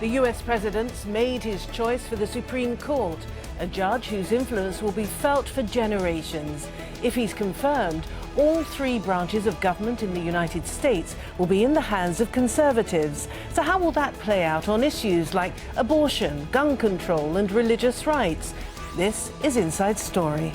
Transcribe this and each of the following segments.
The US president's made his choice for the Supreme Court, a judge whose influence will be felt for generations. If he's confirmed, all three branches of government in the United States will be in the hands of conservatives. So how will that play out on issues like abortion, gun control and religious rights? This is Inside Story.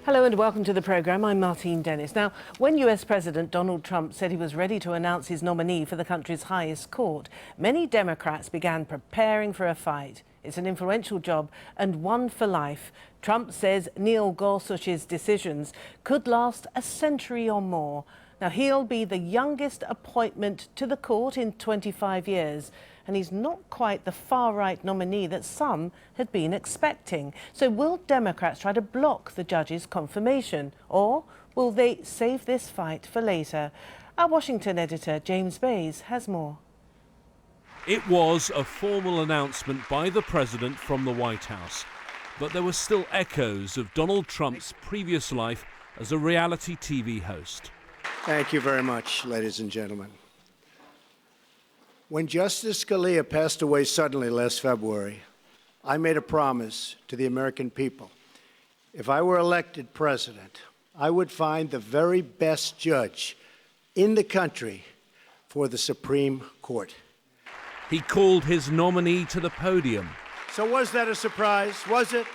Hello and welcome to the programme. I'm Martine Dennis. Now, when US President Donald Trump said he was ready to announce his nominee for the country's highest court, many Democrats began preparing for a fight. It's an influential job and one for life. Trump says Neil Gorsuch's decisions could last a century or more. Now, he'll be the youngest appointment to the court in 25 years. And he's not quite the far-right nominee that some had been expecting. So will Democrats try to block the judge's confirmation, or will they save this fight for later? Our Washington editor, James Bays, has more. It was a formal announcement by the president from the White House, but there were still echoes of Donald Trump's previous life as a reality TV host. Thank you very much, ladies and gentlemen. When Justice Scalia passed away suddenly last February, I made a promise to the American people. If I were elected president, I would find the very best judge in the country for the Supreme Court. He called his nominee to the podium. So was that a surprise? Was it?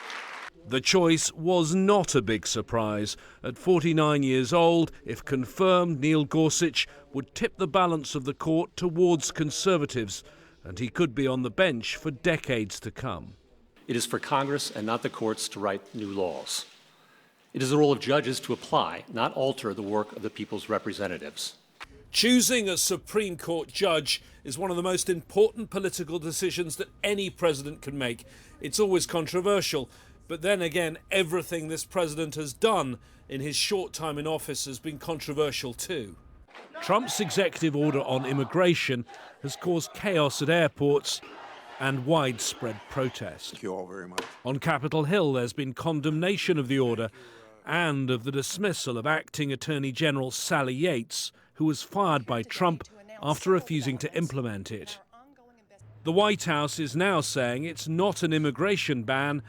The choice was not a big surprise. At 49 years old, if confirmed, Neil Gorsuch would tip the balance of the court towards conservatives, and he could be on the bench for decades to come. It is for Congress and not the courts to write new laws. It is the role of judges to apply, not alter, the work of the people's representatives. Choosing a Supreme Court judge is one of the most important political decisions that any president can make. It's always controversial. But then again, everything this president has done in his short time in office has been controversial too. Trump's executive order on immigration has caused chaos at airports and widespread protest. Thank you all very much. On Capitol Hill, there's been condemnation of the order and of the dismissal of acting Attorney General Sally Yates, who was fired by Trump after refusing to implement it. The White House is now saying it's not an immigration ban,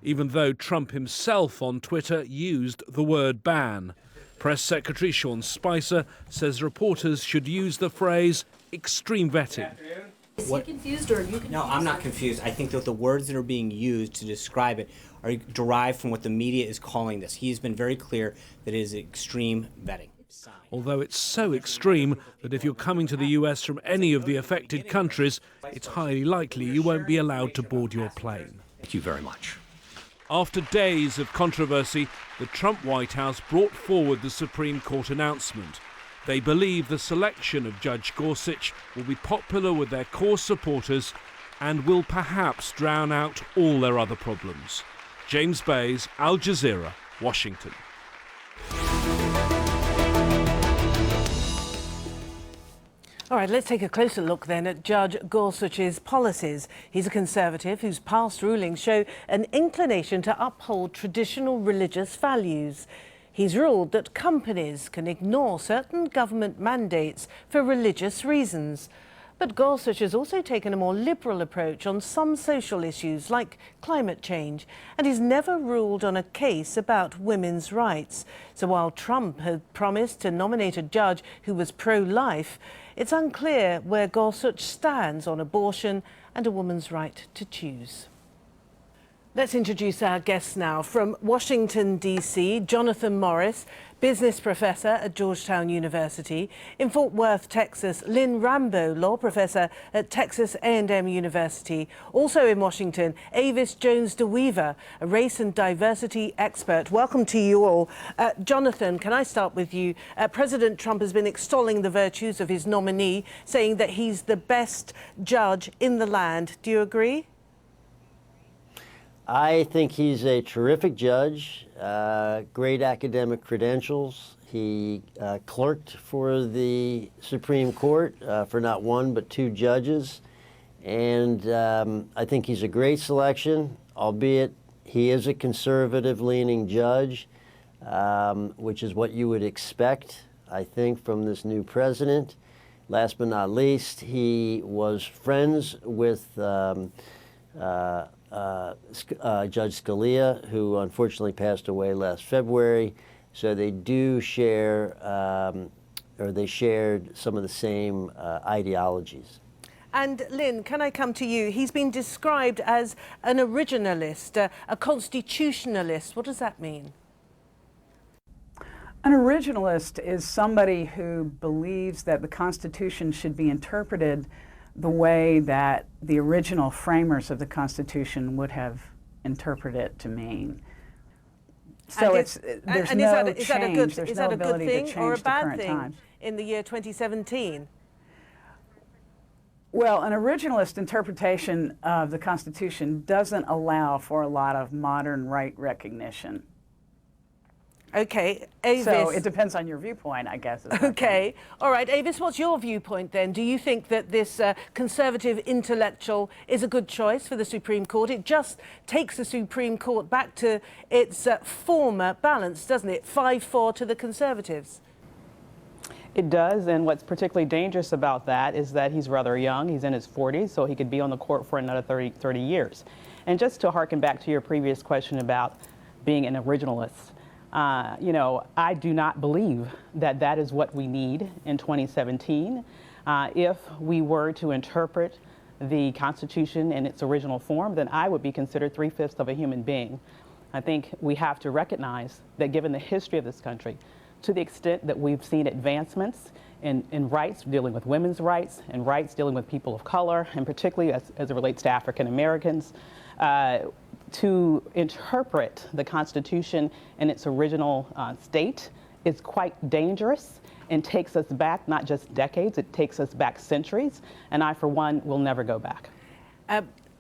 even though Trump himself on Twitter used the word ban. Press Secretary Sean Spicer says reporters should use the phrase extreme vetting. Is he confused or are you confused? No, I'm not confused. I think that the words that are being used to describe it are derived from what the media is calling this. He's been very clear that it is extreme vetting. Although it's so extreme that if you're coming to the US from any of the affected countries, it's highly likely you won't be allowed to board your plane. Thank you very much. After days of controversy, the Trump White House brought forward the Supreme Court announcement. They believe the selection of Judge Gorsuch will be popular with their core supporters and will perhaps drown out all their other problems. James Bays, Al Jazeera, Washington. All right, let's take a closer look then at Judge Gorsuch's policies. He's a conservative whose past rulings show an inclination to uphold traditional religious values. He's ruled that companies can ignore certain government mandates for religious reasons. But Gorsuch has also taken a more liberal approach on some social issues like climate change, and he's never ruled on a case about women's rights. So while Trump had promised to nominate a judge who was pro-life, it's unclear where Gorsuch stands on abortion and a woman's right to choose. Let's introduce our guests now. From Washington, D.C., Jonathan Morris, business professor at Georgetown University. In Fort Worth, Texas, Lynne Rambo, law professor at Texas A&M University. Also in Washington, Avis Jones-DeWeaver, a race and diversity expert. Welcome to you all. Jonathan, can I start with you? President Trump has been extolling the virtues of his nominee, saying that he's the best judge in the land. Do you agree? I think he's a terrific judge, great academic credentials. He clerked for the Supreme Court for not one but two judges. and I think he's a great selection, albeit he is a conservative-leaning judge, which is what you would expect, I think, from this new president. Last but not least, he was friends with Judge Scalia, who unfortunately passed away last February. So they do share, or they shared some of the same ideologies. And Lynne, can I come to you? He's been described as an originalist, a constitutionalist. What does that mean? An originalist is somebody who believes that the Constitution should be interpreted the way that the original framers of the Constitution would have interpreted it to mean. So there's no change, there's no ability to change the current times. In the year 2017? Well, an originalist interpretation of the Constitution doesn't allow for a lot of modern right recognition. Okay, Avis. So it depends on your viewpoint, I guess. Okay, all right, Avis, what's your viewpoint then? Do you think that this conservative intellectual is a good choice for the Supreme Court? It just takes the Supreme Court back to its former balance, doesn't it? 5-4 to the Conservatives. It does, and what's particularly dangerous about that is that he's rather young. He's in his 40s, so he could be on the court for another 30 years. And just to harken back to your previous question about being an originalist, you know, I do not believe that that is what we need in 2017. If we were to interpret the Constitution in its original form, then I would be considered 3/5 of a human being. I think we have to recognize that given the history of this country, to the extent that we've seen advancements in rights dealing with women's rights and rights dealing with people of color, and particularly as it relates to African Americans, to interpret the Constitution in its original state is quite dangerous and takes us back not just decades, it takes us back centuries, and I, for one, will never go back.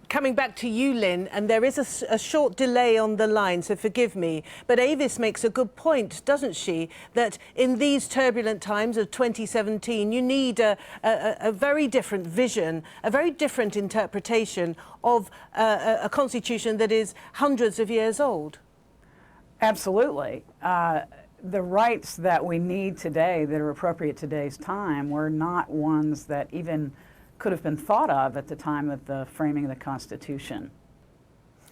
Coming back to you, Lynne, and there is a short delay on the line, so forgive me, but Avis makes a good point, doesn't she, that in these turbulent times of 2017, you need a very different vision, a very different interpretation of a constitution that is hundreds of years old. Absolutely. The rights that we need today that are appropriate today's time were not ones that even could have been thought of at the time of the framing of the Constitution.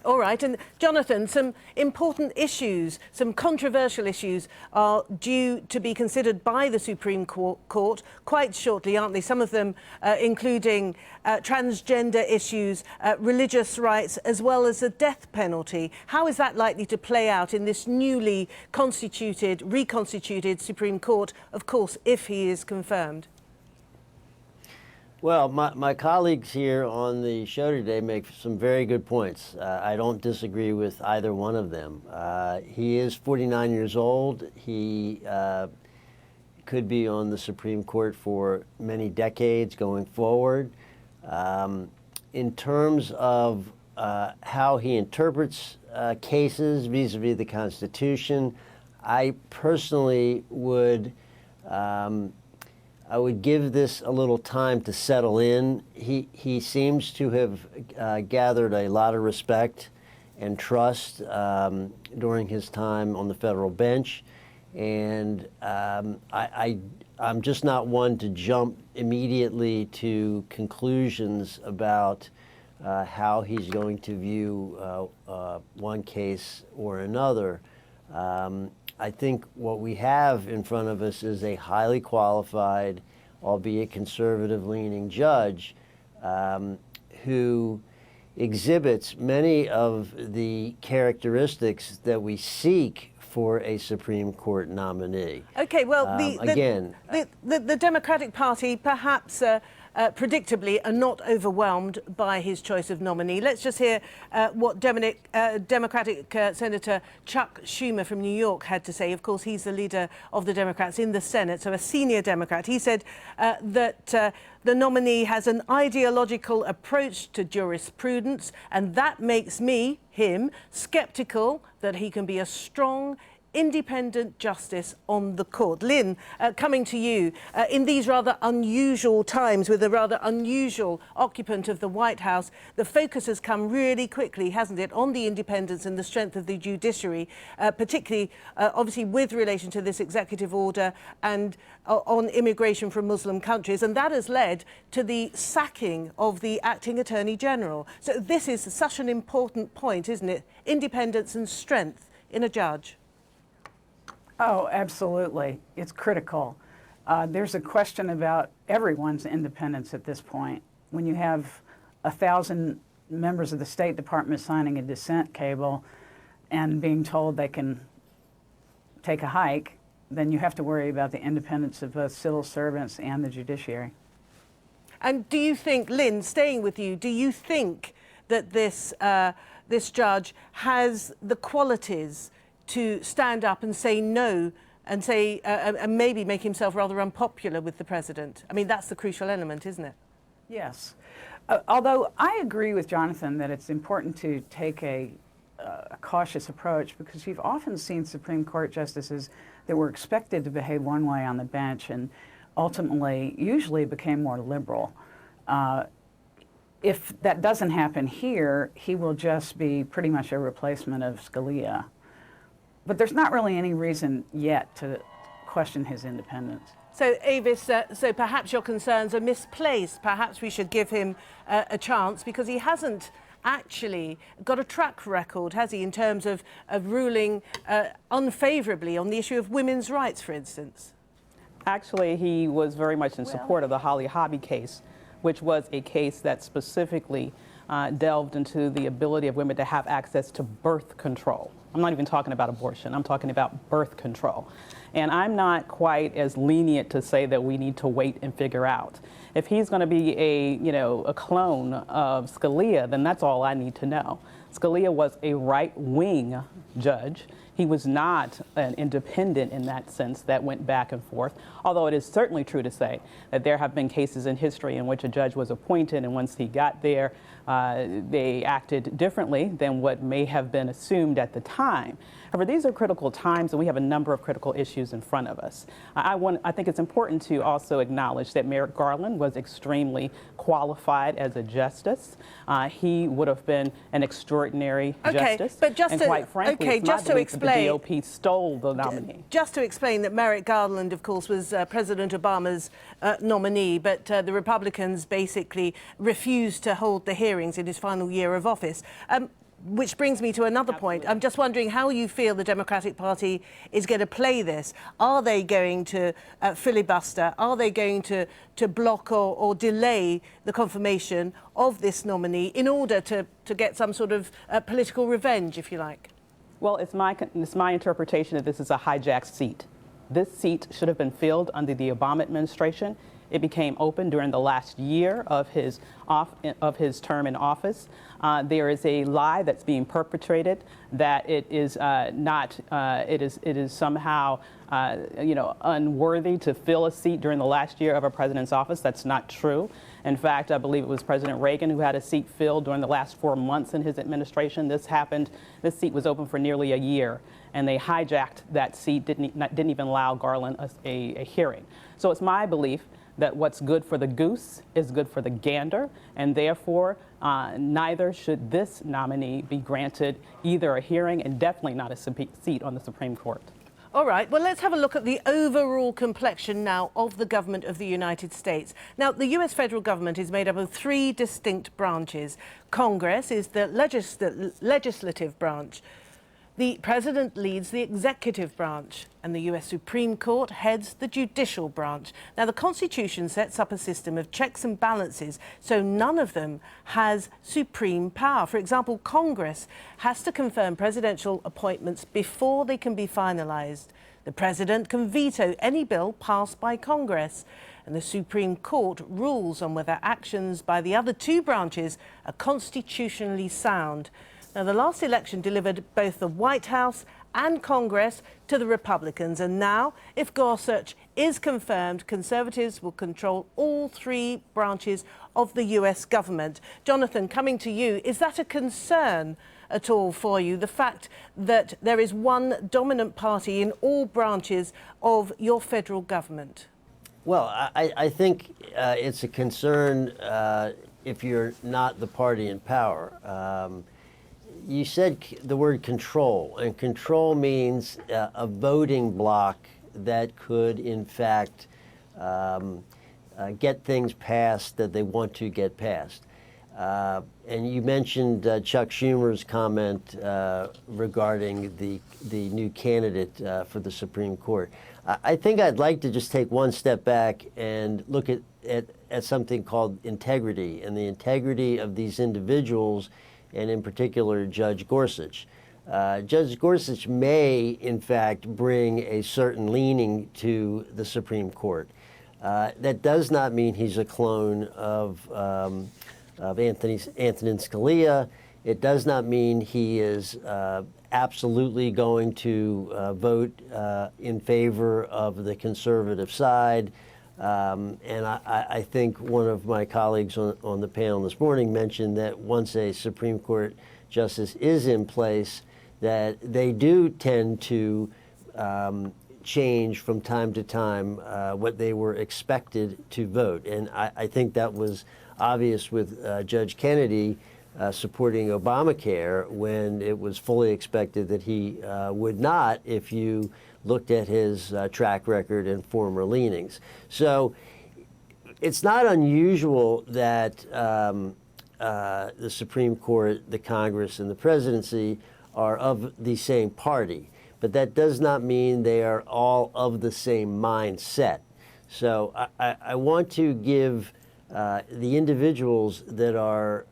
All right, and Jonathan, some important issues, some controversial issues are due to be considered by the Supreme Court quite shortly, aren't they? Some of them including transgender issues, religious rights, as well as the death penalty. How is that likely to play out in this newly reconstituted Supreme Court, of course, if he is confirmed? Well, my colleagues here on the show today make some very good points. I don't disagree with either one of them. He is 49 years old. He could be on the Supreme Court for many decades going forward. In terms of how he interprets cases vis-a-vis the Constitution, I personally would I would give this a little time to settle in. He seems to have gathered a lot of respect and trust during his time on the federal bench, and I'm just not one to jump immediately to conclusions about how he's going to view one case or another. I think what we have in front of us is a highly qualified, albeit conservative-leaning judge who exhibits many of the characteristics that we seek for a Supreme Court nominee. Okay, well, the Democratic Party perhaps predictably are not overwhelmed by his choice of nominee. Let's just hear what Democratic Senator Chuck Schumer from New York had to say. Of course, he's the leader of the Democrats in the Senate, so a senior Democrat. He said that the nominee has an ideological approach to jurisprudence, and that makes him, skeptical that he can be a strong, independent justice on the court. Lynne, coming to you, in these rather unusual times with a rather unusual occupant of the White House, the focus has come really quickly, hasn't it, on the independence and the strength of the judiciary, particularly, obviously, with relation to this executive order and on immigration from Muslim countries. And that has led to the sacking of the acting Attorney General. So this is such an important point, isn't it? Independence and strength in a judge. Oh, absolutely. It's critical. There's a question about everyone's independence at this point. When you have 1,000 members of the State Department signing a dissent cable and being told they can take a hike, then you have to worry about the independence of both civil servants and the judiciary. And do you think, Lynne, staying with you, do you think that this judge has the qualities to stand up and say no and say and maybe make himself rather unpopular with the president? I mean, that's the crucial element, isn't it? Yes. Although I agree with Jonathan that it's important to take a cautious approach, because you've often seen Supreme Court justices that were expected to behave one way on the bench and ultimately usually became more liberal. If that doesn't happen here, he will just be pretty much a replacement of Scalia. But there's not really any reason yet to question his independence. So, Avis, so perhaps your concerns are misplaced. Perhaps we should give him a chance, because he hasn't actually got a track record, has he, in terms of ruling unfavourably on the issue of women's rights, for instance? Actually, he was very much in support of the Holly Hobby case, which was a case that specifically delved into the ability of women to have access to birth control. I'm not even talking about abortion. I'm talking about birth control. And I'm not quite as lenient to say that we need to wait and figure out. If he's going to be a clone of Scalia, then that's all I need to know. Scalia was a right-wing judge. He was not an independent in that sense that went back and forth, although it is certainly true to say that there have been cases in history in which a judge was appointed, and once he got there, they acted differently than what may have been assumed at the time. However, these are critical times, and we have a number of critical issues in front of us. I think it's important to also acknowledge that Merrick Garland was extremely qualified as a justice. He would have been an extraordinary justice. But just and to, quite frankly, okay, it's my just to belief that explain, the GOP stole the nominee. Just to explain that Merrick Garland, of course, was President Obama's nominee, but the Republicans basically refused to hold the hearings in his final year of office. Which brings me to another point. I'm just wondering how you feel the Democratic Party is going to play this. Are they going to filibuster? Are they going to block or delay the confirmation of this nominee in order to get some sort of political revenge, if you like? Well, it's my interpretation that this is a hijacked seat. This seat should have been filled under the Obama administration. It became open during the last year of his term in office. There is a lie that's being perpetrated that it is it is somehow unworthy to fill a seat during the last year of a president's office. That's not true. In fact, I believe it was President Reagan who had a seat filled during the last 4 months in his administration. This seat was open for nearly a year, and they hijacked that seat, didn't even allow Garland a hearing. So it's my belief that what's good for the goose is good for the gander, and therefore neither should this nominee be granted either a hearing and definitely not a seat on the Supreme Court. All right, well, let's have a look at the overall complexion now of the government of the United States. Now, the US federal government is made up of 3 distinct branches. Congress is the legislative branch. The president leads the executive branch, and the US Supreme Court heads the judicial branch. Now, the Constitution sets up a system of checks and balances, so none of them has supreme power. For example, Congress has to confirm presidential appointments before they can be finalized. The president can veto any bill passed by Congress, and the Supreme Court rules on whether actions by the other 2 branches are constitutionally sound. Now, the last election delivered both the White House and Congress to the Republicans. And now, if Gorsuch is confirmed, Conservatives will control all three branches of the US government. Jonathan, coming to you, is that a concern at all for you, the fact that there is one dominant party in all branches of your federal government? Well, I think it's a concern if you're not the party in power. You said the word control, and control means a voting bloc that could, in fact, get things passed that they want to get passed. And you mentioned Chuck Schumer's comment regarding the new candidate for the Supreme Court. I think I'd like to just take one step back and look at something called integrity, and the integrity of these individuals, and in particular Judge Gorsuch. Judge Gorsuch may, in fact, bring a certain leaning to the Supreme Court. That does not mean he's a clone of Antonin Scalia. It does not mean he is absolutely going to vote in favor of the conservative side. And I think one of my colleagues on the panel this morning mentioned that once a Supreme Court justice is in place, that they do tend to change from time to time what they were expected to vote. And I think that was obvious with Judge Kennedy supporting Obamacare, when it was fully expected that he would not, if you looked at his track record and former leanings. So it's not unusual that the Supreme Court, the Congress, and the presidency are of the same party, but that does not mean they are all of the same mindset. So I want to give the individuals that are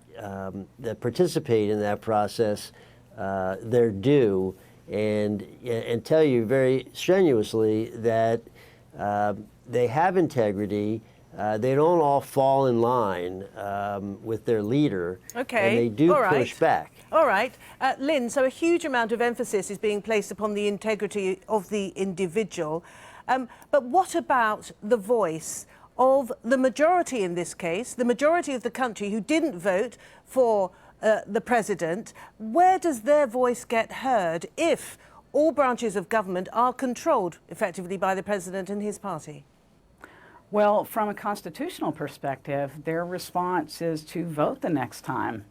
that participate in that process their due, and tell you very strenuously that they have integrity. They don't all fall in line with their leader, okay. And they do push back. All right. Lynne, so a huge amount of emphasis is being placed upon the integrity of the individual. But what about the voice of the majority in this case, the majority of the country who didn't vote for the president? Where does their voice get heard if all branches of government are controlled effectively by the president and his party? Well, from a constitutional perspective, their response is to vote the next time.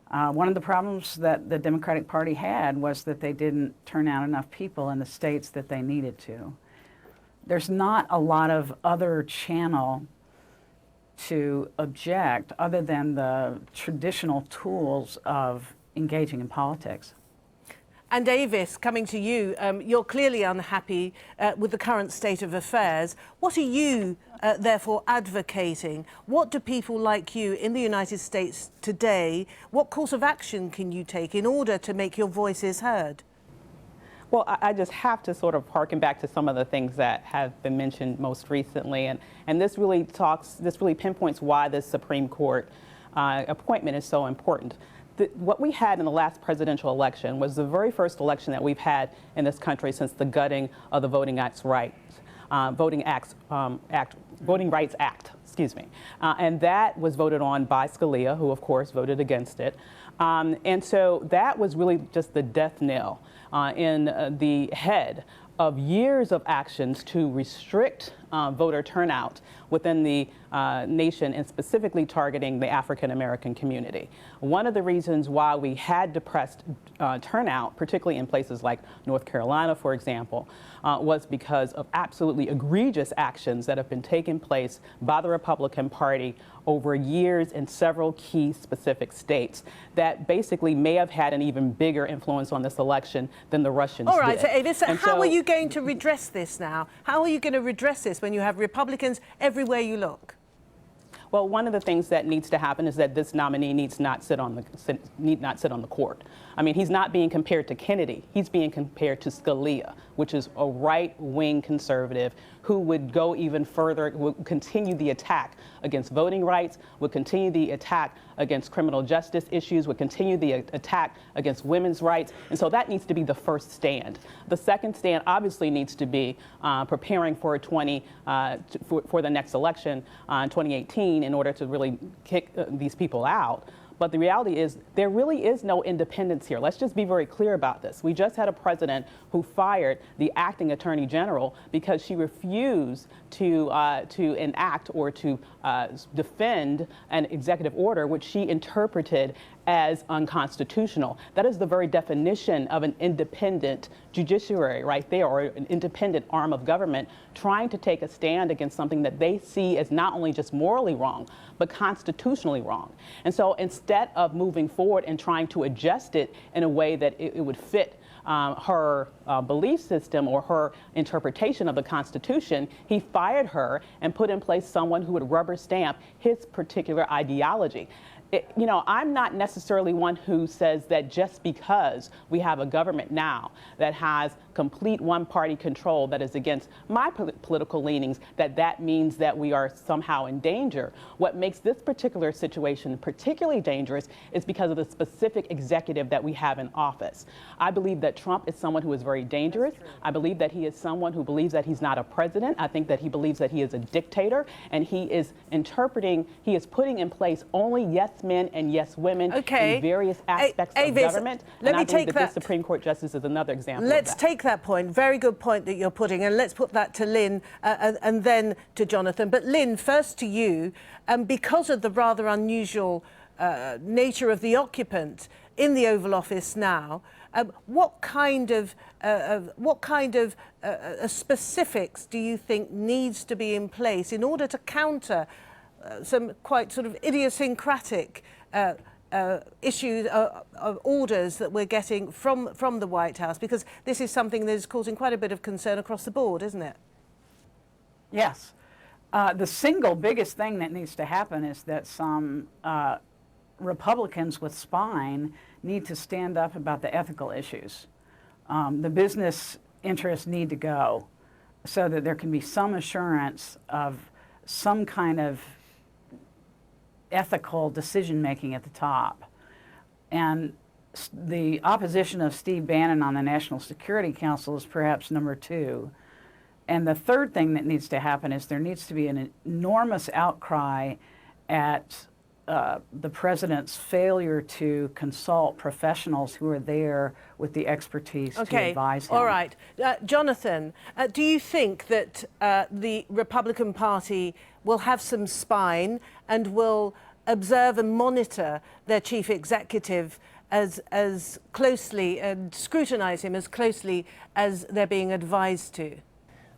One of the problems that the Democratic Party had was that they didn't turn out enough people in the states that they needed to. There's not a lot of other channel to object other than the traditional tools of engaging in politics. And Davis, coming to you, you're clearly unhappy with the current state of affairs. What are you, therefore, advocating? What do people like you in the United States today, what course of action can you take in order to make your voices heard? Well, I just have to sort of harken back to some of the things that have been mentioned most recently, and this really pinpoints why this Supreme Court appointment is so important. What we had in the last presidential election was the very first election that we've had in this country since the gutting of the Voting Rights Act, excuse me. And that was voted on by Scalia, who of course voted against it. And so that was really just the death knell in the head of years of actions to restrict voter turnout within the nation, and specifically targeting the African American community. One of the reasons why we had depressed turnout, particularly in places like North Carolina, for example, was because of absolutely egregious actions that have been taking place by the Republican Party over years in several key specific states that basically may have had an even bigger influence on this election than the Russians did. All right, so Avis, how are you going to redress this now? How are you going to redress this when you have Republicans everywhere you look? Well, one of the things that needs to happen is that this nominee need not sit on the court. I mean, he's not being compared to Kennedy. He's being compared to Scalia, which is a right-wing conservative who would go even further, would continue the attack against voting rights, would continue the attack against criminal justice issues, would continue the attack against women's rights. And so that needs to be the first stand. The second stand obviously needs to be preparing for for the next election in 2018 in order to really kick these people out. But the reality is there really is no independence here. Let's just be very clear about this. We just had a president who fired the acting attorney general because she refused to enact or to defend an executive order which she interpreted as unconstitutional. That is the very definition of an independent judiciary right there, or an independent arm of government trying to take a stand against something that they see as not only just morally wrong, but constitutionally wrong. And so instead of moving forward and trying to adjust it in a way that it would fit her belief system or her interpretation of the Constitution, he fired her and put in place someone who would rubber stamp his particular ideology. I'm not necessarily one who says that just because we have a government now that has complete one-party control that is against my political leanings, that means that we are somehow in danger. What makes this particular situation particularly dangerous is because of the specific executive that we have in office. I believe that Trump is someone who is very dangerous. I believe that he is someone who believes that he's not a president. I think that he believes that he is a dictator, and he is putting in place only yes men and yes women in various aspects of government. Let me take that. This Supreme Court justice is another example. Let's take that point. Very good point that you're putting, and let's put that to Lynne and then to Jonathan. But Lynne, first to you, because of the rather unusual nature of the occupant in the Oval Office now, what kind of specifics do you think needs to be in place in order to counter some quite sort of idiosyncratic issues, orders that we're getting from the White House? Because this is something that is causing quite a bit of concern across the board, isn't it? Yes. The single biggest thing that needs to happen is that some Republicans with spine need to stand up about the ethical issues. The business interests need to go so that there can be some assurance of some kind of ethical decision-making at the top. And the opposition of Steve Bannon on the National Security Council is perhaps number two. And the third thing that needs to happen is there needs to be an enormous outcry at the president's failure to consult professionals who are there with the expertise to advise him. All right. Jonathan, do you think that the Republican Party will have some spine and will observe and monitor their chief executive as closely and scrutinize him as closely as they're being advised to?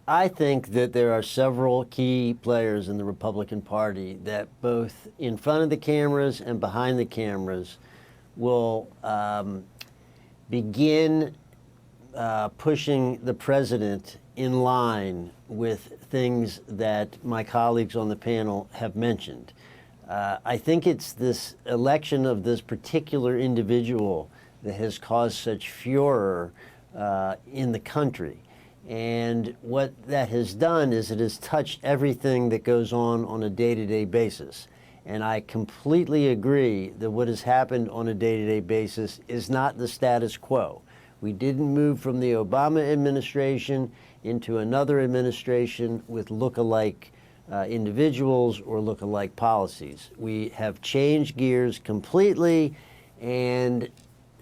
I think that there are several key players in the Republican Party that both in front of the cameras and behind the cameras will begin pushing the president in line with things that my colleagues on the panel have mentioned. I think it's this election of this particular individual that has caused such furor in the country. And what that has done is it has touched everything that goes on a day-to-day basis. And I completely agree that what has happened on a day-to-day basis is not the status quo. We didn't move from the Obama administration into another administration with look-alike individuals or look-alike policies. We have changed gears completely, and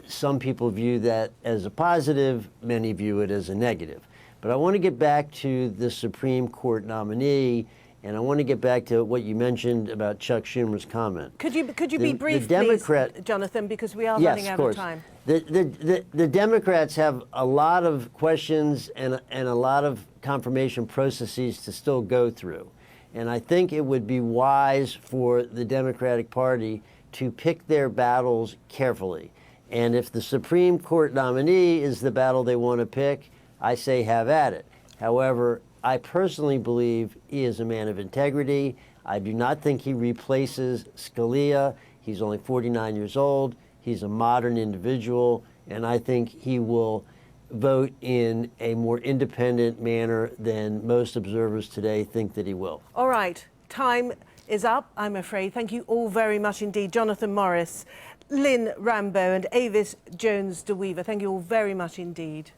some people view that as a positive, many view it as a negative. But I want to get back to the Supreme Court nominee, and I want to get back to what you mentioned about Chuck Schumer's comment. Could you be brief, please, Jonathan, because we are running out of time. The Democrats have a lot of questions and a lot of confirmation processes to still go through. And I think it would be wise for the Democratic Party to pick their battles carefully. And if the Supreme Court nominee is the battle they want to pick, I say have at it. However, I personally believe he is a man of integrity. I do not think he replaces Scalia. He's only 49 years old. He's a modern individual, and I think he will vote in a more independent manner than most observers today think that he will. All right, time is up, I'm afraid. Thank you all very much indeed. Jonathan Morris, Lynne Rambo and Avis Jones-de Weaver. Thank you all very much indeed.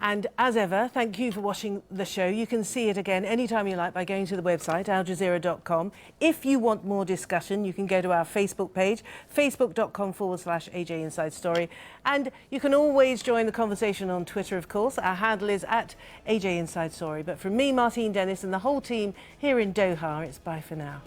And as ever, thank you for watching the show. You can see it again anytime you like by going to the website, aljazeera.com. If you want more discussion, you can go to our Facebook page, facebook.com/AJ Inside Story. And you can always join the conversation on Twitter, of course. Our handle is @AJ Inside Story. But from me, Martine Dennis, and the whole team here in Doha, it's bye for now.